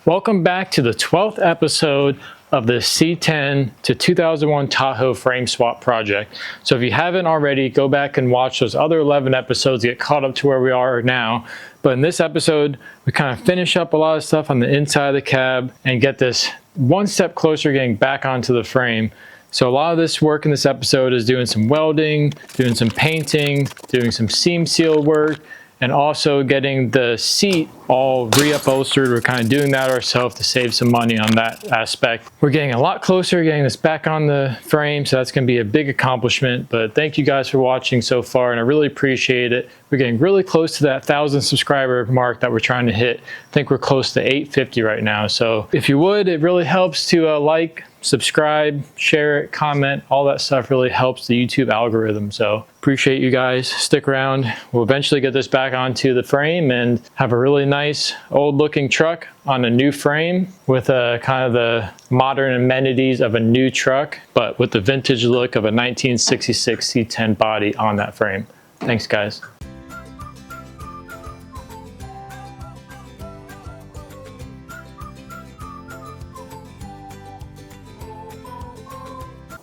Welcome back to the 12th episode of the C10 to 2001 Tahoe frame swap project. So if you haven't already, go back and watch those other 11 episodes to get caught up to where we are now. But in this episode, we kind of finish up a lot of stuff on the inside of the cab and get this one step closer getting back onto the frame. So a lot of this work in this episode is doing some welding, doing some painting, doing some seam seal work, and also getting the seat all reupholstered. We're kind of doing that ourselves to save some money on that aspect. We're getting a lot closer, getting this back on the frame, so that's going to be a big accomplishment. But thank you guys for watching so far, and I really appreciate it. We're getting really close to that 1,000 subscriber mark that we're trying to hit. I think we're close to 850 right now. So if you would, it really helps to like, subscribe, share it, comment. All that stuff really helps the YouTube algorithm. So appreciate you guys. Stick around. We'll eventually get this back onto the frame and have a really nice old looking truck on a new frame with kind of the modern amenities of a new truck, but with the vintage look of a 1966 C10 body on that frame. Thanks guys.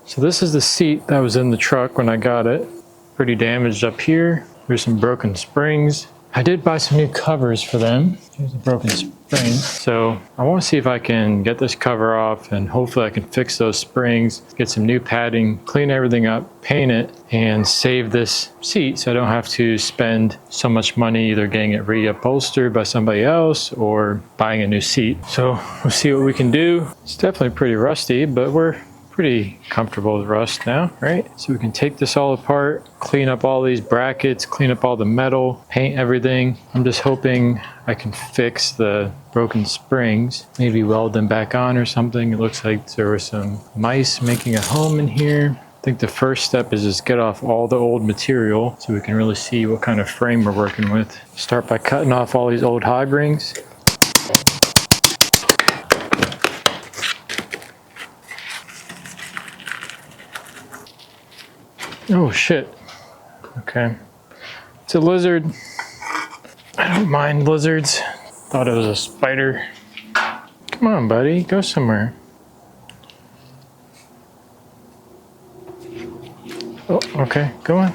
So this is the seat that was in the truck when I got it. Pretty damaged up here. There's some broken springs. I did buy some new covers for them. Here's a broken spring. So I want to see if I can get this cover off and hopefully I can fix those springs, get some new padding, clean everything up, paint it, and save this seat so I don't have to spend so much money either getting it reupholstered by somebody else or buying a new seat. So we'll see what we can do. It's definitely pretty rusty, but we're pretty comfortable with rust now, right? So we can take this all apart, clean up all these brackets, clean up all the metal, paint everything. I'm just hoping I can fix the broken springs, maybe weld them back on or something. It looks like there were some mice making a home in here. I think the first step is just get off all the old material so we can really see what kind of frame we're working with. Start by cutting off all these old hog rings. Oh shit. Okay. It's a lizard. I don't mind lizards. Thought it was a spider. Come on, buddy. Go somewhere. Oh, okay. Go on.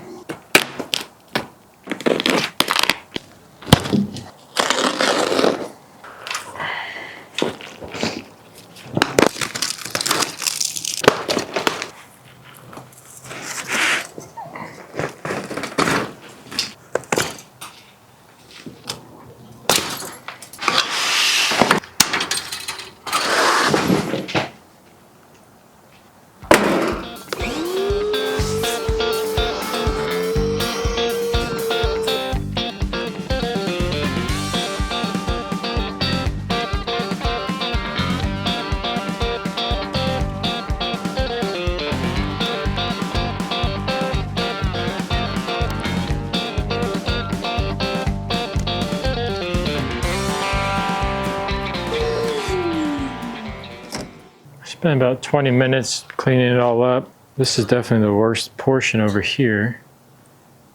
Spent about 20 minutes cleaning it all up. This is definitely the worst portion over here.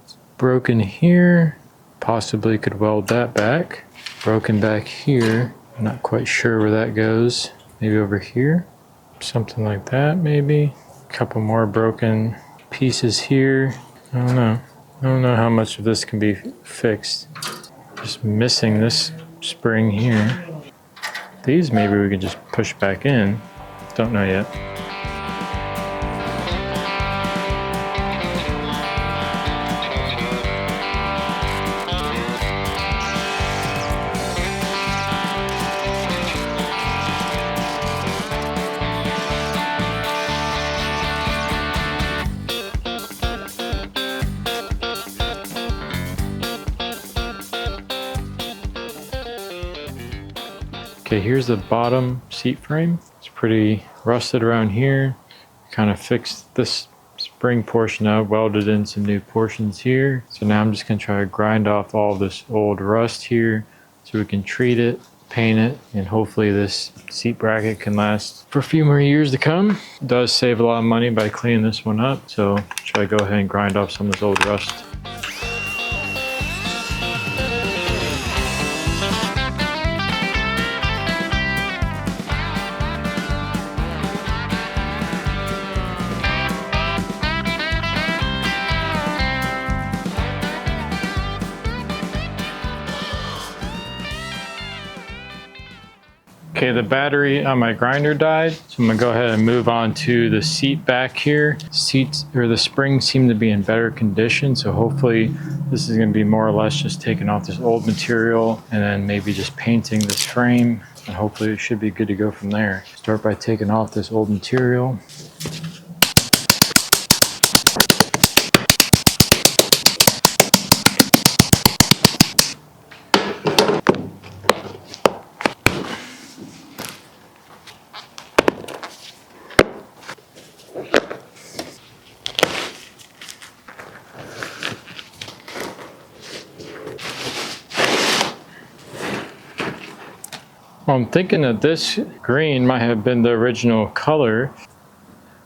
It's broken here. Possibly could weld that back. Broken back here. I'm not quite sure where that goes. Maybe over here. Something like that maybe. A couple more broken pieces here. I don't know. I don't know how much of this can be fixed. Just missing this spring here. These maybe we can just push back in. Don't know yet. Okay, here's the bottom seat frame. It's pretty rusted around here. Kind of fixed this spring portion up, welded in some new portions here. So now I'm just gonna try to grind off all this old rust here so we can treat it, paint it, and hopefully this seat bracket can last for a few more years to come. It does save a lot of money by cleaning this one up, so try to go ahead and grind off some of this old rust. Okay, the battery on my grinder died, so I'm gonna go ahead and move on to the seat back here. Seats, or the springs, seem to be in better condition, so hopefully this is gonna be more or less just taking off this old material and then maybe just painting this frame, and hopefully it should be good to go from there. Start by taking off this old material. I'm thinking that this green might have been the original color.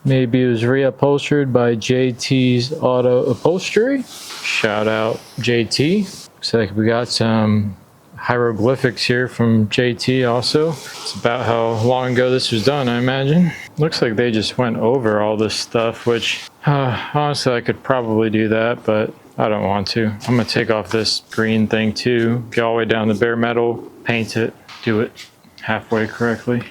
Maybe it was reupholstered by JT's Auto Upholstery. Shout out JT. Looks like we got some hieroglyphics here from JT also. It's about how long ago this was done, I imagine. Looks like they just went over all this stuff, which honestly I could probably do that, but I don't want to. I'm gonna take off this green thing too, get all the way down to bare metal, paint it, do it halfway correctly.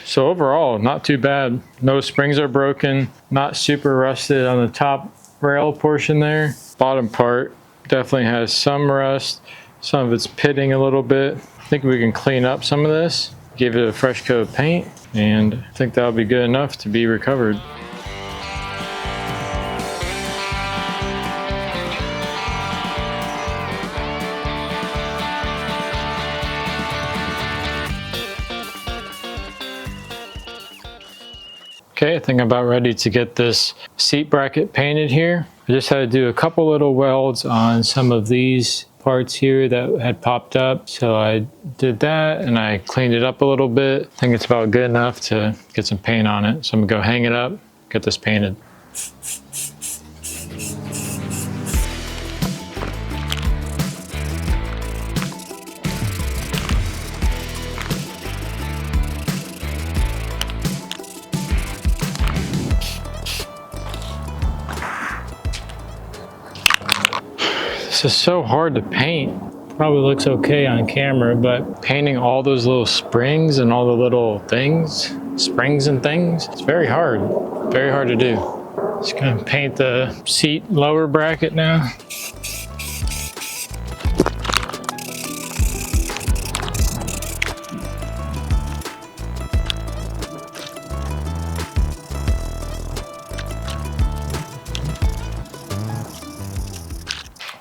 So overall, not too bad. No springs are broken, not super rusted on the top rail portion there. Bottom part definitely has some rust. Some of it's pitting a little bit. I think we can clean up some of this, give it a fresh coat of paint, and I think that'll be good enough to be recovered. Okay, I think I'm about ready to get this seat bracket painted here. I just had to do a couple little welds on some of these parts here that had popped up. So I did that and I cleaned it up a little bit. I think it's about good enough to get some paint on it. So I'm gonna go hang it up, get this painted. This is so hard to paint. Probably looks okay on camera, but painting all those little springs and all the little things, springs and things, it's very hard to do. Just gonna paint the seat lower bracket now.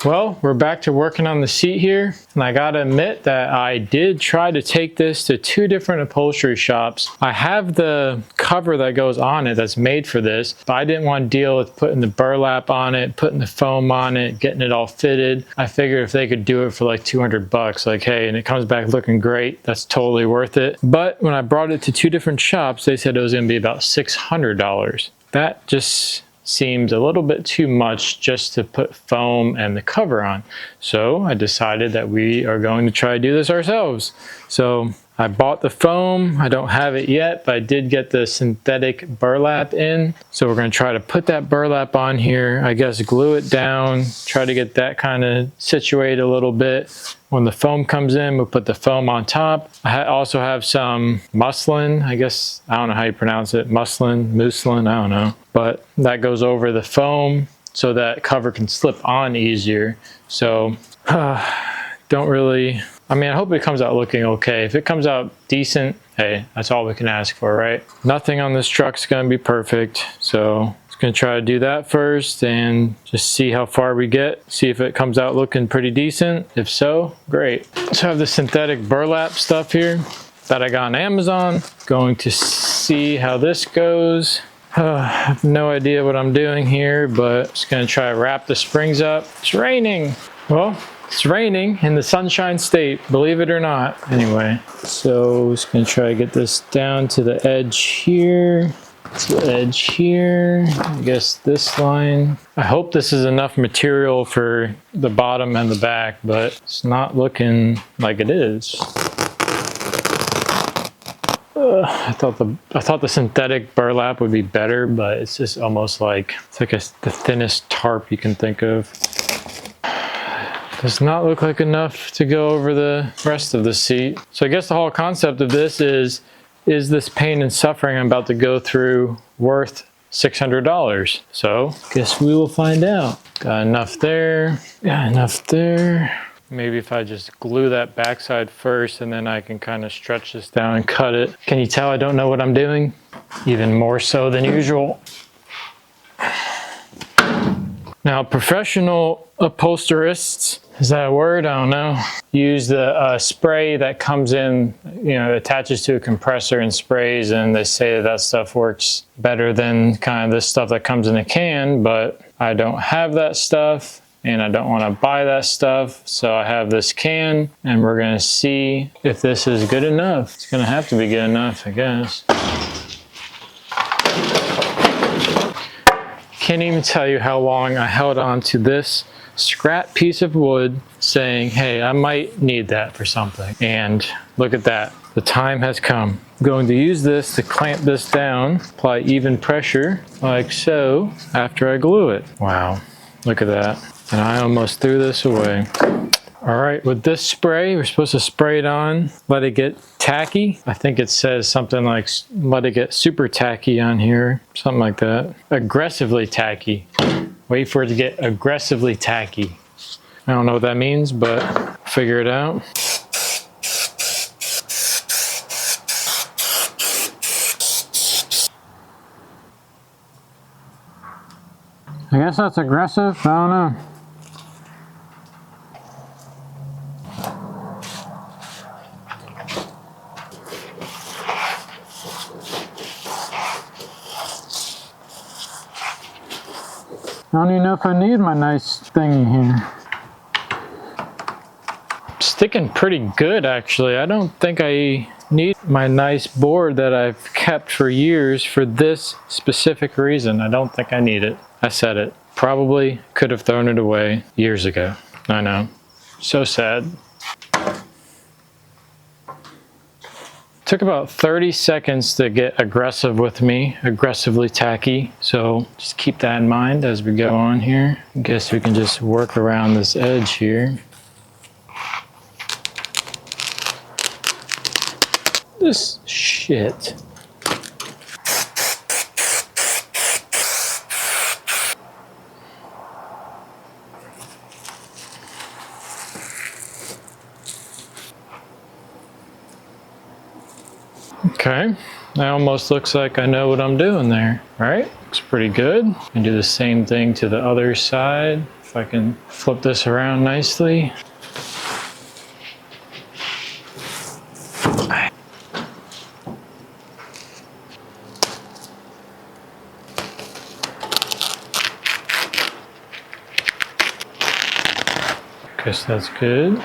Well, we're back to working on the seat here, and I gotta admit that I did try to take this to 2 different upholstery shops. I have the cover that goes on it that's made for this, but I didn't want to deal with putting the burlap on it, putting the foam on it, getting it all fitted. I figured if they could do it for like 200 bucks, like, hey, and it comes back looking great, that's totally worth it. But when I brought it to 2 different shops, they said it was gonna be about $600. That just seemed a little bit too much just to put foam and the cover on. So I decided that we are going to try to do this ourselves. So I bought the foam. I don't have it yet, but I did get the synthetic burlap in. So we're going to try to put that burlap on here, I guess glue it down, try to get that kind of situated a little bit. When the foam comes in, we'll put the foam on top. I also have some muslin, I guess, I don't know how you pronounce it, muslin, I don't know. But that goes over the foam so that cover can slip on easier. So don't really, I mean, I hope it comes out looking okay. If it comes out decent, hey, that's all we can ask for, right? Nothing on this truck's gonna be perfect. So just gonna try to do that first and just see how far we get. See if it comes out looking pretty decent. If so, great. So I have the synthetic burlap stuff here. that I got on Amazon. Going to see how this goes. I have no idea what I'm doing here, but just gonna try to wrap the springs up. It's raining. Well, it's raining in the Sunshine State, believe it or not. Anyway, so just gonna try to get this down to the edge here. To the edge here. I guess this line. I hope this is enough material for the bottom and the back, but it's not looking like it is. I thought the synthetic burlap would be better, but it's just almost like it's like the thinnest tarp you can think of. Does not look like enough to go over the rest of the seat. So I guess the whole concept of this is this pain and suffering I'm about to go through worth $600? So guess we will find out. Got enough there. Got enough there. Maybe if I just glue that backside first and then I can kind of stretch this down and cut it. Can you tell I don't know what I'm doing? Even more so than usual. Now, professional upholsterists, is that a word? I don't know. Use the spray that comes in, you know, attaches to a compressor and sprays, and they say that stuff works better than kind of this stuff that comes in a can, but I don't have that stuff. And I don't want to buy that stuff, so I have this can, and we're going to see if this is good enough. It's going to have to be good enough, I guess. Can't even tell you how long I held on to this scrap piece of wood saying, hey, I might need that for something. And look at that. The time has come. I'm going to use this to clamp this down, apply even pressure like so after I glue it. Wow, look at that. And I almost threw this away. All right, with this spray, we're supposed to spray it on, let it get tacky. I think it says something like, let it get super tacky on here, something like that. Aggressively tacky. Wait for it to get aggressively tacky. I don't know what that means, but figure it out. I guess that's aggressive, I don't know. I don't even know if I need my nice thingy here. Sticking pretty good, actually. I don't think I need my nice board that I've kept for years for this specific reason. I don't think I need it. I said it. Probably could have thrown it away years ago. I know. So sad. Took about 30 seconds to get aggressive with me, aggressively tacky. So just keep that in mind as we go on here. I guess we can just work around this edge here. This shit. Okay, that almost looks like I know what I'm doing there, right? Looks pretty good. And do the same thing to the other side. If I can flip this around nicely. Guess that's good.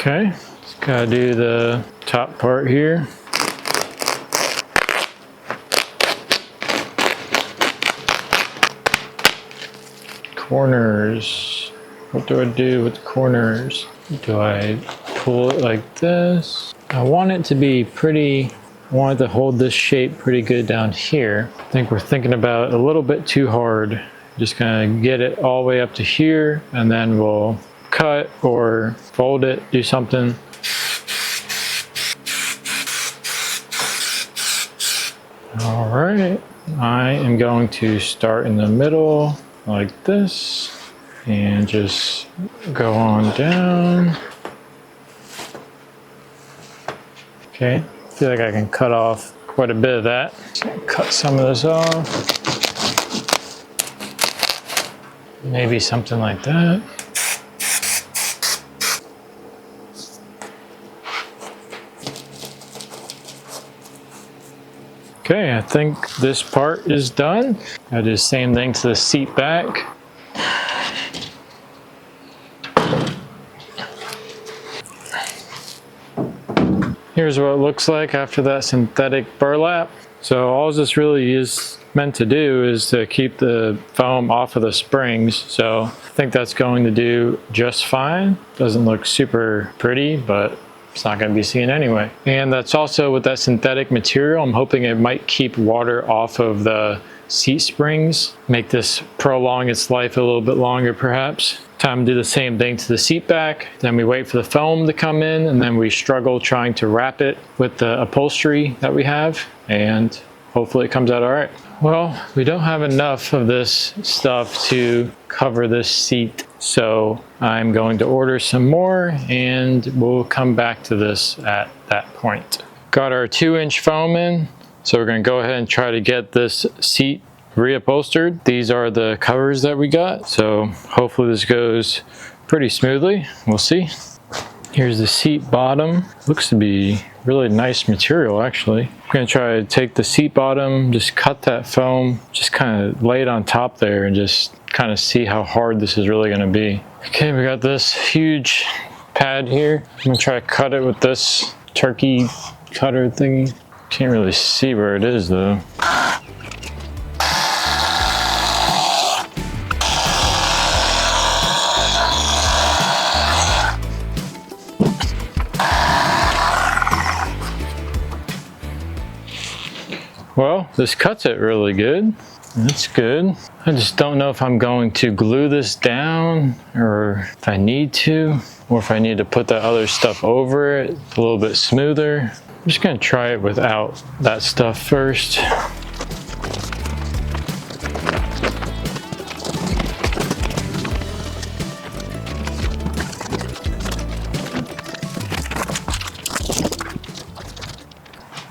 Okay, just gotta do the top part here. Corners. What do I do with the corners? Do I pull it like this? I want it to be pretty, I want it to hold this shape pretty good down here. I think we're thinking about it a little bit too hard. Just gonna get it all the way up to here, and then we'll cut or fold it, do something. All right, I am going to start in the middle like this and just go on down. Okay, I feel like I can cut off quite a bit of that. Just cut some of this off. Maybe something like that. Okay, I think this part is done. I do the same thing to the seat back. Here's what it looks like after that synthetic burlap. So all this really is meant to do is to keep the foam off of the springs. So I think that's going to do just fine. Doesn't look super pretty, but it's not going to be seen anyway. And that's also with that synthetic material. I'm hoping it might keep water off of the seat springs, make this prolong its life a little bit longer perhaps. Time to do the same thing to the seat back. Then we wait for the foam to come in, and then we struggle trying to wrap it with the upholstery that we have, and hopefully it comes out all right. Well, we don't have enough of this stuff to cover this seat, so I'm going to order some more and we'll come back to this at that point. Got our 2-inch foam in, so we're going to go ahead and try to get this seat reupholstered. These are the covers that we got, so hopefully this goes pretty smoothly. We'll see. Here's the seat bottom. Looks to be really nice material actually. I'm gonna try to take the seat bottom, just cut that foam, just kind of lay it on top there and just kind of see how hard this is really gonna be. Okay, we got this huge pad here. I'm gonna try to cut it with this turkey cutter thingy. Can't really see where it is though. Well, this cuts it really good. That's good. I just don't know if I'm going to glue this down or if I need to, or if I need to put that other stuff over it a little bit smoother. I'm just gonna try it without that stuff first.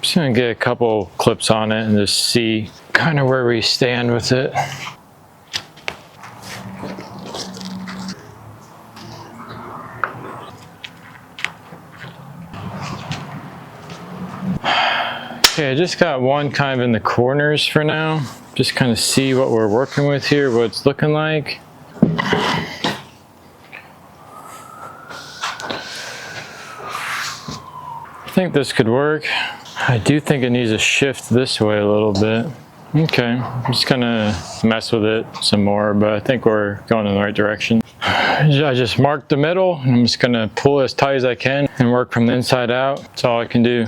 Just gonna get a couple clips on it and just see kind of where we stand with it. Okay, I just got one kind of in the corners for now. Just kind of see what we're working with here, what it's looking like. I think this could work. I do think it needs to shift this way a little bit. Okay, I'm just gonna mess with it some more, but I think we're going in the right direction. I just marked the middle, and I'm just gonna pull as tight as I can and work from the inside out. That's all I can do.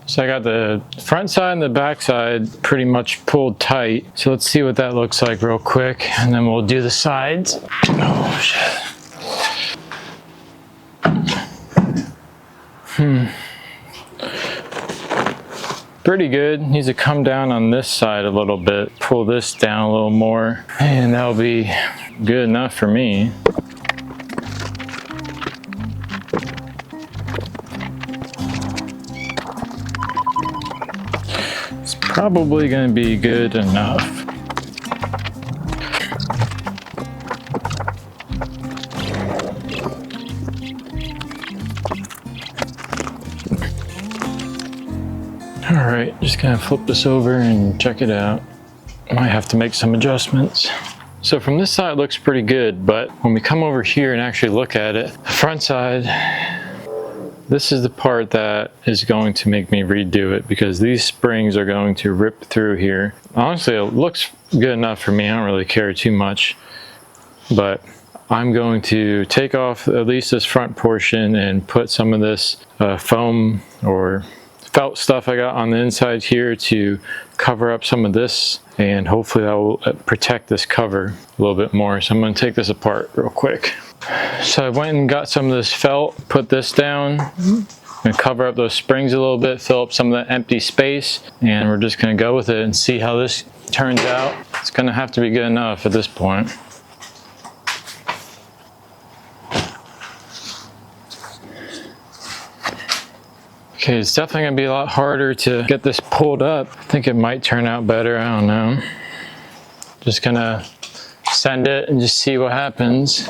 So I got the front side and the back side pretty much pulled tight. So let's see what that looks like real quick, and then we'll do the sides. Oh shit. Pretty good. Needs to come down on this side a little bit. Pull this down a little more, and that'll be good enough for me. Probably going to be good enough. All right, just gonna flip this over and check it out. Might have to make some adjustments. So from this side it looks pretty good, but when we come over here and actually look at it, the front side, this is the part that is going to make me redo it because these springs are going to rip through here. Honestly, it looks good enough for me. I don't really care too much, but I'm going to take off at least this front portion and put some of this foam or felt stuff I got on the inside here to cover up some of this, and hopefully that will protect this cover a little bit more. So I'm going to take this apart real quick. So I went and got some of this felt, put this down, and cover up those springs a little bit, fill up some of the empty space, and we're just going to go with it and see how this turns out. It's going to have to be good enough at this point. Okay, it's definitely going to be a lot harder to get this pulled up. I think it might turn out better, I don't know. Just going to send it and just see what happens.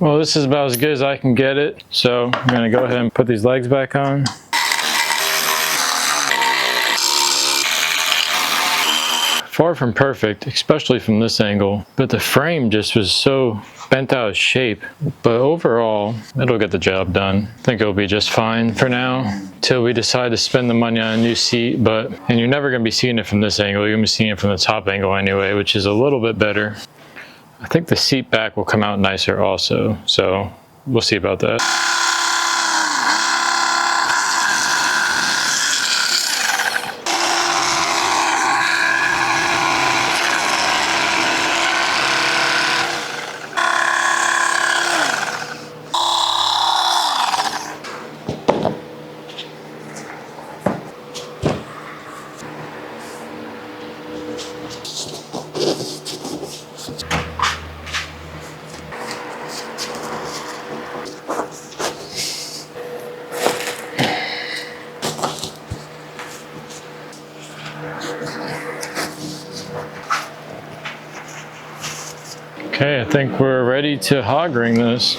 Well, this is about as good as I can get it, so I'm going to go ahead and put these legs back on. Far from perfect, especially from this angle, but the frame just was so bent out of shape. But overall, it'll get the job done. I think it'll be just fine for now, till we decide to spend the money on a new seat. And you're never going to be seeing it from this angle, you're going to be seeing it from the top angle anyway, which is a little bit better. I think the seat back will come out nicer also, so we'll see about that. Okay, I think we're ready to hog ring this.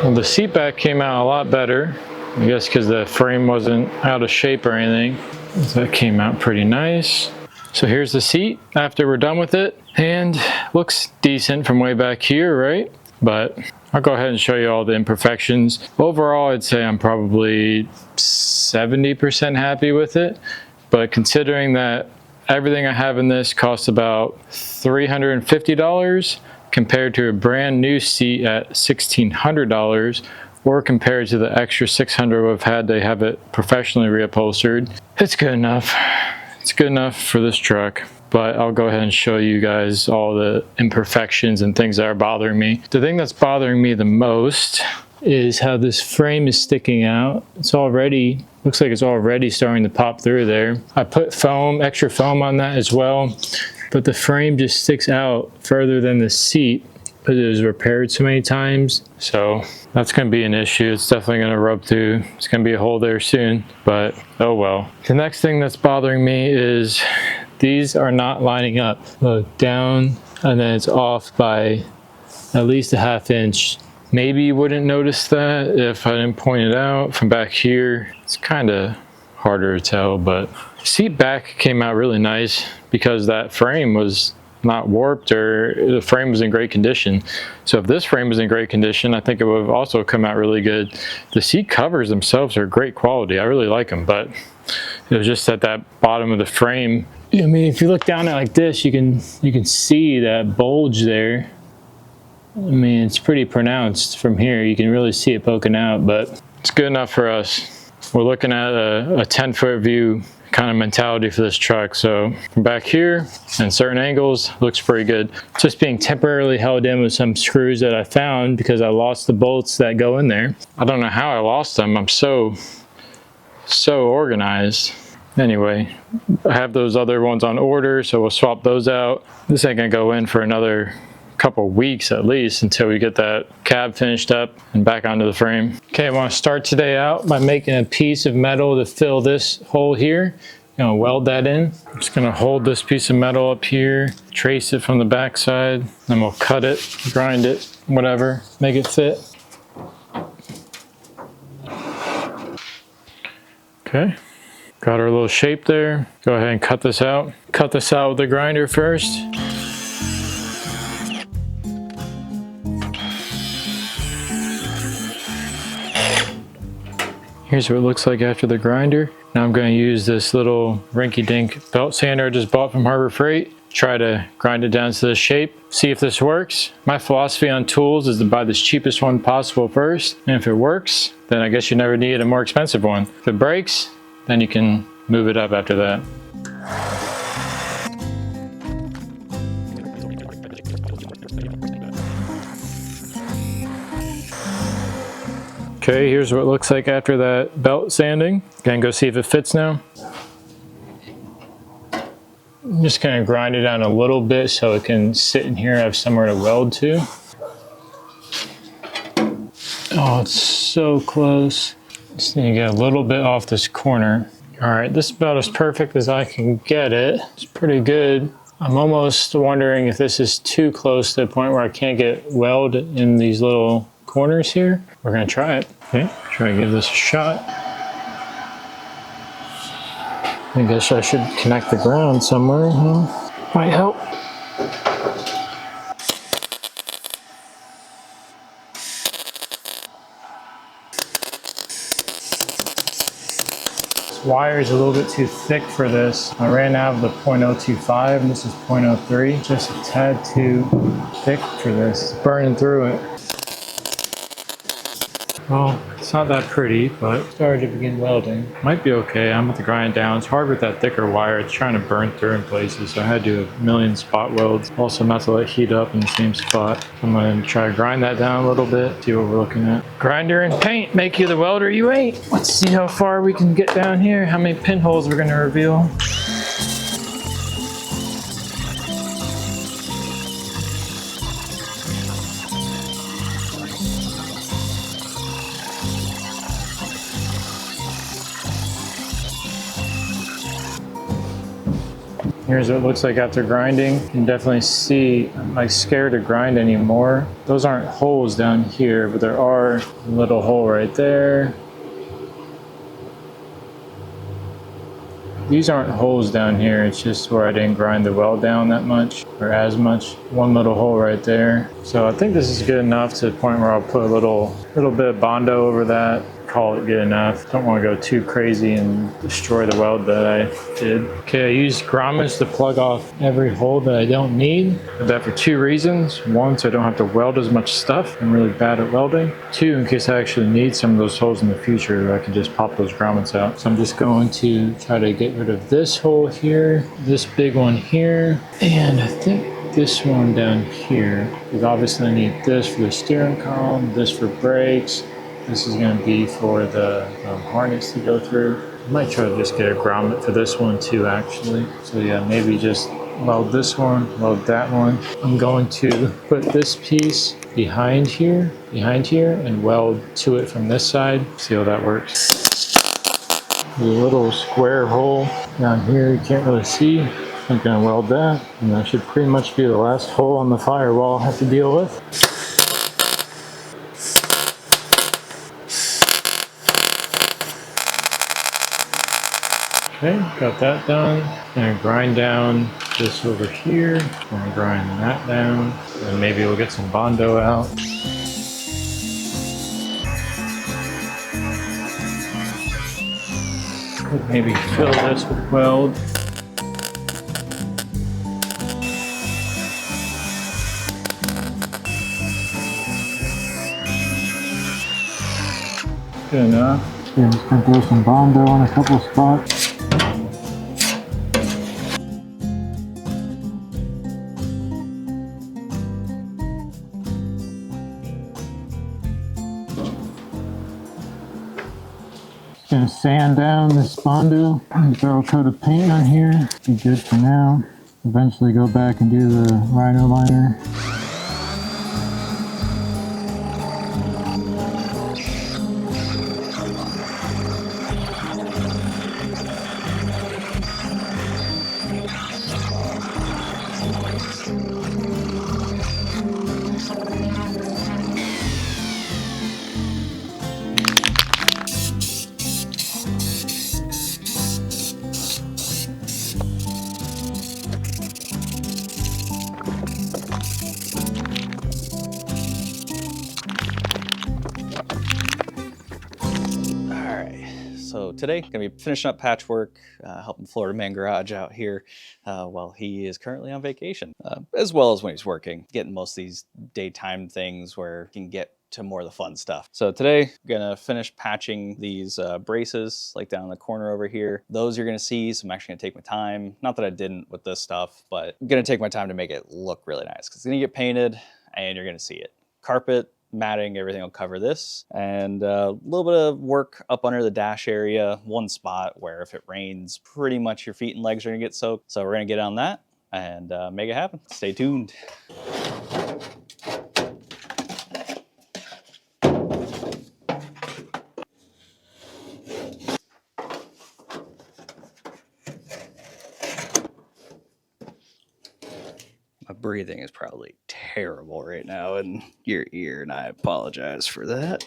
Well, the seat back came out a lot better, I guess because the frame wasn't out of shape or anything. So that came out pretty nice. So here's the seat after we're done with it, and looks decent from way back here, right? But I'll go ahead and show you all the imperfections. Overall, I'd say I'm probably 70% happy with it, but considering that everything I have in this costs about $350 compared to a brand new seat at $1,600, or compared to the extra $600 we've had to have it professionally reupholstered, it's good enough. It's good enough for this truck. But I'll go ahead and show you guys all the imperfections and things that are bothering me. The thing that's bothering me the most is how this frame is sticking out. It's already, looks like it's already starting to pop through there. I put foam, extra foam on that as well, but the frame just sticks out further than the seat because it was repaired so many times. So that's going to be an issue. It's definitely going to rub through. It's going to be a hole there soon, but oh well. The next thing that's bothering me is these are not lining up. Look, down, and then it's off by at least a ½ inch. Maybe you wouldn't notice that if I didn't point it out from back here. It's kind of harder to tell, but seat back came out really nice because that frame was not warped, or the frame was in great condition. So if this frame was in great condition, I think it would have also come out really good. The seat covers themselves are great quality. I really like them, but it was just at that bottom of the frame. I mean, if you look down at it like this, you can see that bulge there. I mean, it's pretty pronounced from here. You can really see it poking out, but it's good enough for us. We're looking at a 10-foot view kind of mentality for this truck. So from back here and certain angles, looks pretty good. Just being temporarily held in with some screws that I found because I lost the bolts that go in there. I don't know how I lost them. I'm so organized. Anyway, I have those other ones on order, so we'll swap those out. This ain't gonna go in for another couple weeks at least until we get that cab finished up and back onto the frame. Okay, I want to start today out by making a piece of metal to fill this hole here. I'm gonna weld that in. I'm just gonna hold this piece of metal up here, trace it from the back side, then we'll cut it, grind it, whatever, make it fit. Okay, got our little shape there. Go ahead and cut this out. Cut this out with the grinder first. Here's what it looks like after the grinder. Now I'm going to use this little rinky-dink belt sander I just bought from Harbor Freight. Try to grind it down to this shape. See if this works. My philosophy on tools is to buy the cheapest one possible first. And if it works, then I guess you never need a more expensive one. If it breaks, then you can move it up after that. Okay, here's what it looks like after that belt sanding. Gonna go see if it fits now. I'm just gonna grind it down a little bit so it can sit in here and have somewhere to weld to. Oh, it's so close. Just need to get a little bit off this corner. All right, this is about as perfect as I can get it. It's pretty good. I'm almost wondering if this is too close to the point where I can't get weld in these little corners here. We're gonna try it. Okay, try to give this a shot. I guess I should connect the ground somewhere, huh? Might help. This wire is a little bit too thick for this. I ran out of the .025 and this is .03. Just a tad too thick for this. It's burning through it. Well, it's not that pretty, but started to begin welding. Might be okay. I'm with the grind down. It's hard with that thicker wire. It's trying to burn through in places, so I had to do a million spot welds. Also not to let it heat up in the same spot. I'm going to try to grind that down a little bit, see what we're looking at. Grinder and paint make you the welder you ain't. Let's see how far we can get down here, how many pinholes we're going to reveal. Here's what it looks like after grinding. You can definitely see I'm like scared to grind anymore. Those aren't holes down here, but there are a little hole right there. These aren't holes down here, it's just where I didn't grind the weld down that much or as much. One little hole right there. So I think this is good enough to the point where I'll put a little bit of Bondo over that. Call it good enough. Don't want to go too crazy and destroy the weld that I did. Okay, I used grommets to plug off every hole that I don't need. I did that for two reasons. One, so I don't have to weld as much stuff. I'm really bad at welding. Two, in case I actually need some of those holes in the future, I can just pop those grommets out. So I'm just going to try to get rid of this hole here, this big one here, and I think this one down here. Because obviously I need this for the steering column, this for brakes. This is going to be for the harness to go through. I might try to just get a grommet for this one too, actually. So yeah, maybe just weld this one, weld that one. I'm going to put this piece behind here, and weld to it from this side. See how that works. There's a little square hole down here you can't really see. I'm going to weld that, and that should pretty much be the last hole on the firewall I have to deal with. Okay, got that done. Gonna grind down this over here. Gonna grind that down. And maybe we'll get some Bondo out. Could maybe fill this with weld. Good enough. Yeah, just gonna throw some Bondo on a couple spots. Gonna sand down this Bondo and throw a coat of paint on here. Be good for now. Eventually go back and do the Rhino liner. So today, gonna be finishing up patchwork, helping Florida Man Garage out here while he is currently on vacation, as well as when he's working, getting most of these daytime things where he can get to more of the fun stuff. So today, gonna finish patching these braces, like down in the corner over here. Those you're gonna see, so I'm actually gonna take my time. Not that I didn't with this stuff, but I'm gonna take my time to make it look really nice, because it's gonna get painted, and you're gonna see it. Carpet, matting, everything will cover this, and a little bit of work up under the dash area, one spot where if it rains, pretty much your feet and legs are gonna get soaked. So we're gonna get on that and make it happen. Stay tuned. My breathing is probably terrible right now in your ear, and I apologize for that.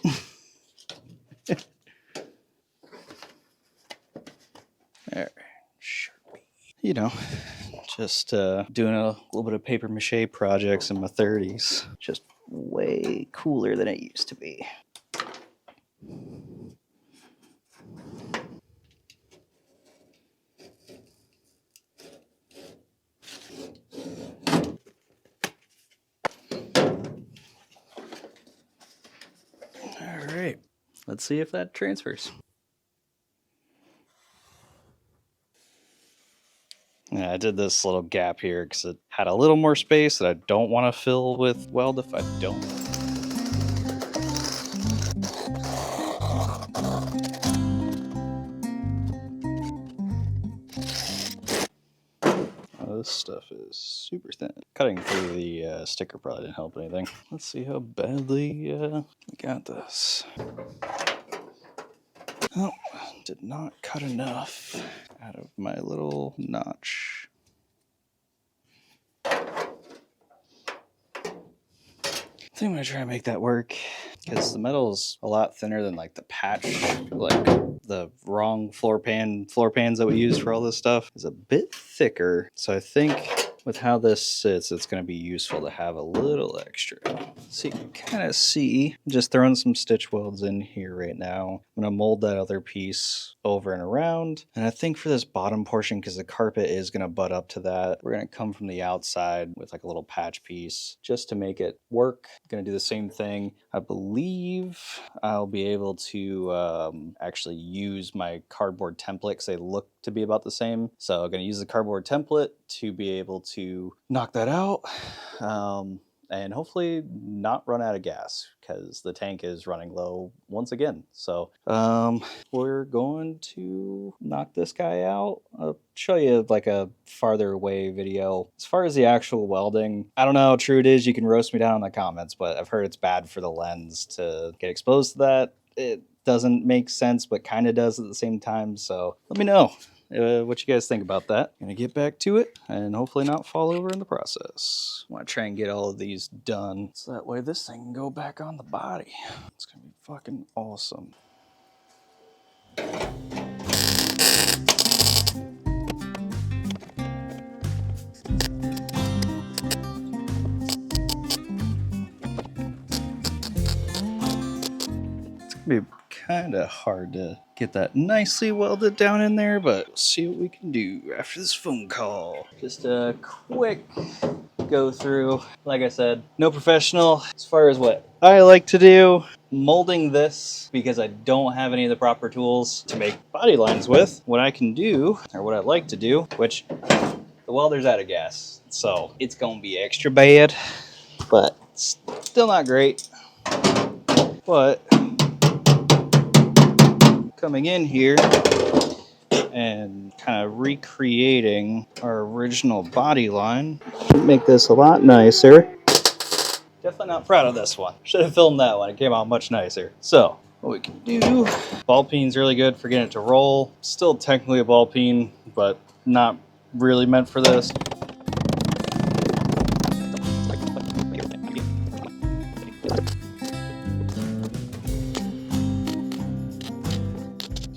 There, Sharpie. You know, just doing a little bit of paper mache projects in my 30s. Just way cooler than it used to be. All right, let's see if that transfers. Yeah, I did this little gap here because it had a little more space that I don't want to fill with weld if I don't. This stuff is super thin. Cutting through the sticker probably didn't help anything. Let's see how badly we got this. Oh, did not cut enough out of my little notch. I think I'm gonna try to make that work, because the metal is a lot thinner than like the patch, like the wrong floor pans that we use for all this stuff is a bit thicker. So I think with how this sits, it's going to be useful to have a little extra. So you can kind of see, just throwing some stitch welds in here right now. I'm going to mold that other piece over and around. And I think for this bottom portion, because the carpet is going to butt up to that, we're going to come from the outside with like a little patch piece just to make it work. Going to do the same thing. I believe I'll be able to actually use my cardboard template because they look to be about the same. So I'm going to use the cardboard template to be able to knock that out. And hopefully not run out of gas, because the tank is running low once again. So we're going to knock this guy out. I'll show you like a farther away video. As far as the actual welding, I don't know how true it is. You can roast me down in the comments, but I've heard it's bad for the lens to get exposed to that. It doesn't make sense, but kind of does at the same time. So let me know what you guys think about that. Gonna get back to it and hopefully not fall over in the process. Want to try and get all of these done so that way this thing can go back on the body. It's gonna be fucking awesome. It's gonna be kind of hard to get that nicely welded down in there, but we'll see what we can do after this phone call. Just a quick go through. Like I said, no professional as far as what I like to do. Molding this because I don't have any of the proper tools to make body lines with. What I can do, or what I like to do, which the welder's out of gas, so it's gonna be extra bad, but still not great. But coming in here and kind of recreating our original body line. Make this a lot nicer. Definitely not proud of this one. Should have filmed that one. It came out much nicer. So what we can do, ball peen's really good for getting it to roll. Still technically a ball peen, but not really meant for this.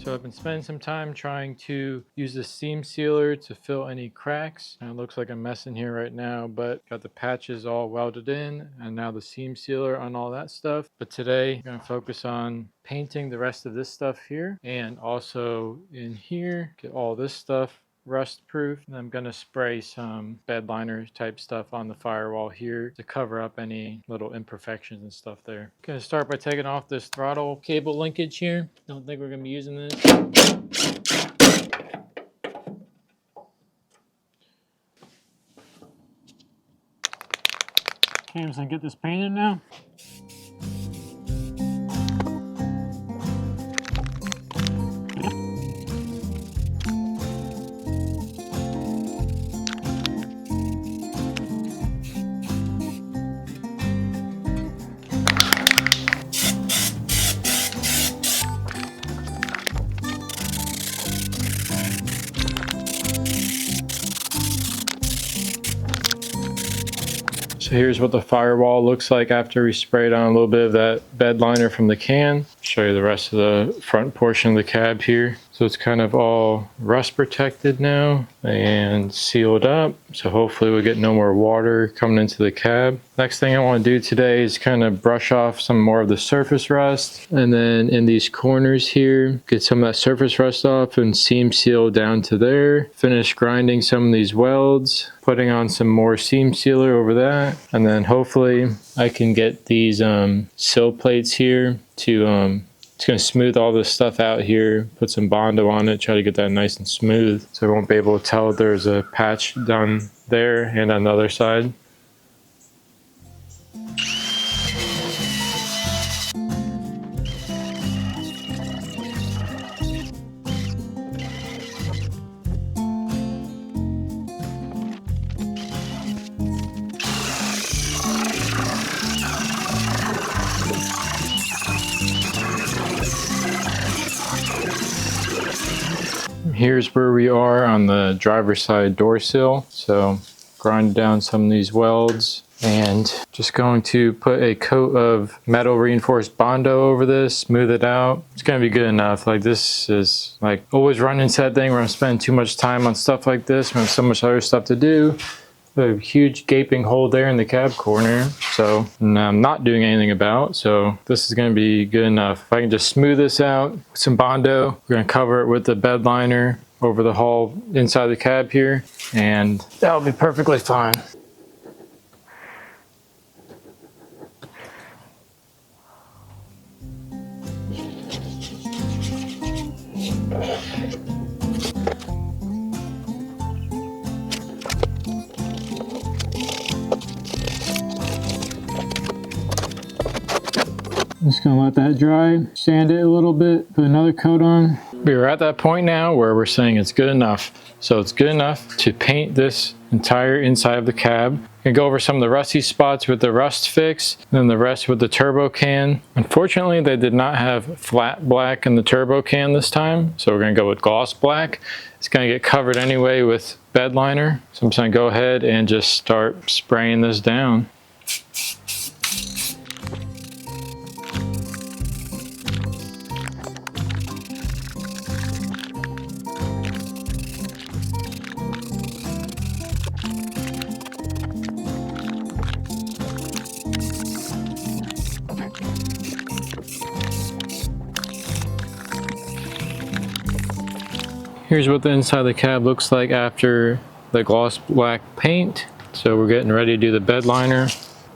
So I've been spending some time trying to use the seam sealer to fill any cracks. And it looks like a mess in here right now, but got the patches all welded in and now the seam sealer on all that stuff. But today I'm gonna focus on painting the rest of this stuff here and also in here, get all this stuff rust proof, and I'm going to spray some bed liner type stuff on the firewall here to cover up any little imperfections and stuff there. Going to start by taking off this throttle cable linkage here. Don't think we're going to be using this. Okay, I'm just going to get this painted now. So here's what the firewall looks like after we sprayed on a little bit of that bed liner from the can. Show you the rest of the front portion of the cab here. So it's kind of all rust protected now and sealed up. So hopefully we'll get no more water coming into the cab. Next thing I want to do today is kind of brush off some more of the surface rust. And then in these corners here, get some of that surface rust off and seam seal down to there. Finish grinding some of these welds, putting on some more seam sealer over that. And then hopefully I can get these sill plates here to it's going to smooth all this stuff out here, put some Bondo on it, try to get that nice and smooth so I won't be able to tell there's a patch done there and on the other side. Here's where we are on the driver's side door sill. So grind down some of these welds and just going to put a coat of metal reinforced Bondo over this, smooth it out. It's gonna be good enough. Like this is like always running into that thing where I'm spending too much time on stuff like this when I have so much other stuff to do. A huge gaping hole there in the cab corner, so I'm not doing anything about, so this is going to be good enough. If I can just smooth this out with some Bondo, we're going to cover it with the bed liner over the hull inside the cab here, and that'll be perfectly fine. Just gonna let that dry, sand it a little bit, put another coat on. We're at that point now where we're saying it's good enough. So it's good enough to paint this entire inside of the cab. And go over some of the rusty spots with the rust fix, and then the rest with the turbo can. Unfortunately, they did not have flat black in the turbo can this time, so we're gonna go with gloss black. It's gonna get covered anyway with bed liner. So I'm just gonna go ahead and just start spraying this down. Here's what the inside of the cab looks like after the gloss black paint. So we're getting ready to do the bed liner.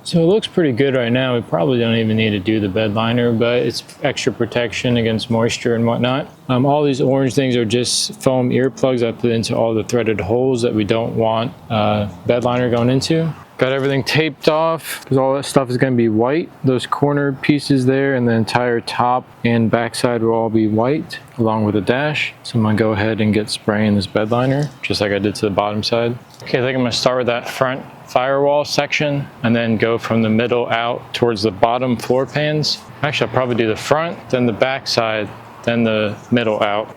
So it looks pretty good right now. We probably don't even need to do the bed liner, but it's extra protection against moisture and whatnot. All these orange things are just foam earplugs I put into all the threaded holes that we don't want bed liner going into. Got everything taped off because all that stuff is going to be white. Those corner pieces there and the entire top and backside will all be white along with the dash. So I'm going to go ahead and get spraying this bed liner just like I did to the bottom side. Okay, I think I'm going to start with that front firewall section and then go from the middle out towards the bottom floor pans. Actually, I'll probably do the front, then the back side, then the middle out.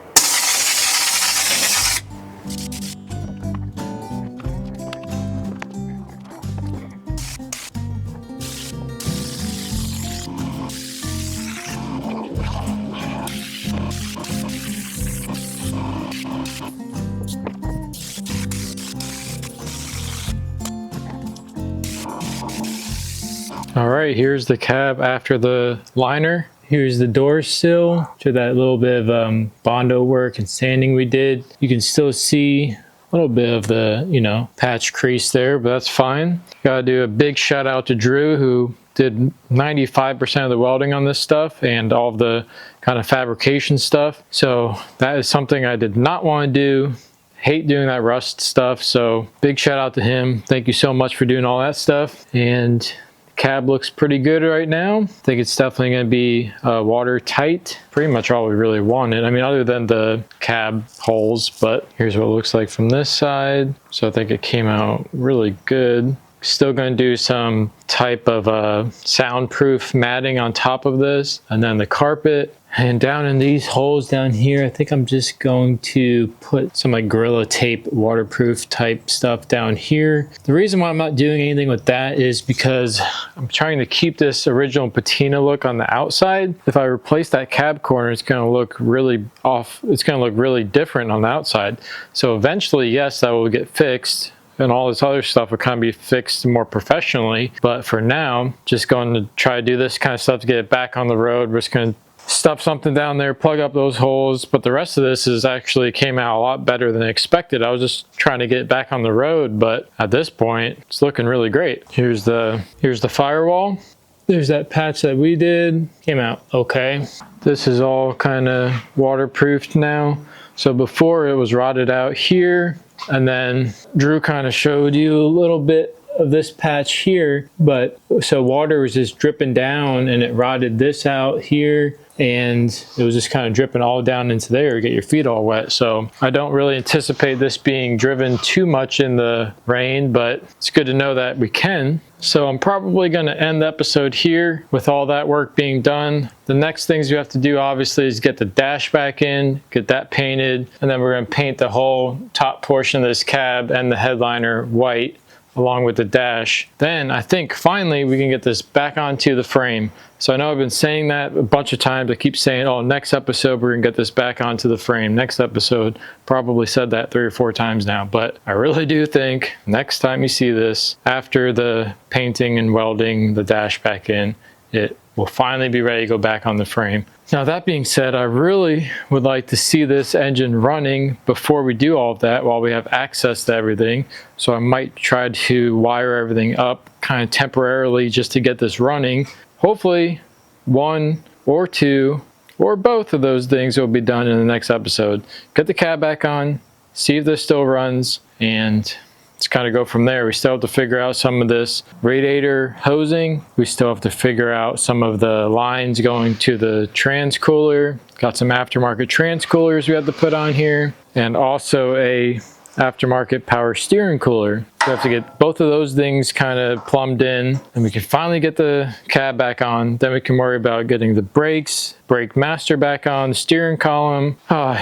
All right, here's the cab after the liner. Here's the door sill to that little bit of Bondo work and sanding we did. You can still see a little bit of the, you know, patch crease there, but that's fine. Gotta do a big shout out to Drew, who did 95% of the welding on this stuff and all of the kind of fabrication stuff. So that is something I did not want to do. Hate doing that rust stuff. So big shout out to him. Thank you so much for doing all that stuff. And cab looks pretty good right now. I think it's definitely going to be watertight. Pretty much all we really wanted. I mean, other than the cab holes, but here's what it looks like from this side. So I think it came out really good. Still going to do some type of soundproof matting on top of this, and then the carpet. And down in these holes down here, I think I'm just going to put some like Gorilla Tape waterproof type stuff down here. The reason why I'm not doing anything with that is because I'm trying to keep this original patina look on the outside. If I replace that cab corner, it's going to look really off. It's going to look really different on the outside. So eventually, yes, that will get fixed. And all this other stuff will kind of be fixed more professionally. But for now, just going to try to do this kind of stuff to get it back on the road. We're just going to stuff something down there, plug up those holes. But the rest of this is actually came out a lot better than expected. I was just trying to get it back on the road, but at this point, it's looking really great. Here's the firewall. There's that patch that we did. Came out okay. This is all kind of waterproofed now. So before it was rotted out here. And then Drew kind of showed you a little bit of this patch here, but so water was just dripping down and it rotted this out here, and it was just kind of dripping all down into there to get your feet all wet. So I don't really anticipate this being driven too much in the rain, but it's good to know that we can. So I'm probably going to end the episode here with all that work being done. The next things you have to do obviously is get the dash back in, get that painted, and then we're going to paint the whole top portion of this cab and the headliner white along with the dash. Then I think finally we can get this back onto the frame. So I know I've been saying that a bunch of times. I keep saying, oh, next episode we're gonna get this back onto the frame. Next episode, probably said that 3 or 4 times now, but I really do think next time you see this, after the painting and welding the dash back in, it will finally be ready to go back on the frame. Now that being said, I really would like to see this engine running before we do all of that, while we have access to everything. So I might try to wire everything up kind of temporarily just to get this running. Hopefully 1 or 2 or both of those things will be done in the next episode. Get the cab back on, see if this still runs, and let's kind of go from there. We still have to figure out some of this radiator hosing. We still have to figure out some of the lines going to the trans cooler. Got some aftermarket trans coolers we have to put on here, and also a aftermarket power steering cooler. We have to get both of those things kind of plumbed in, and we can finally get the cab back on. Then we can worry about getting the brakes, brake master back on, the steering column.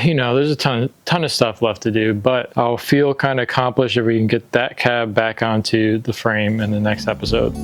You know, there's a ton of stuff left to do, but I'll feel kind of accomplished if we can get that cab back onto the frame in the next episode.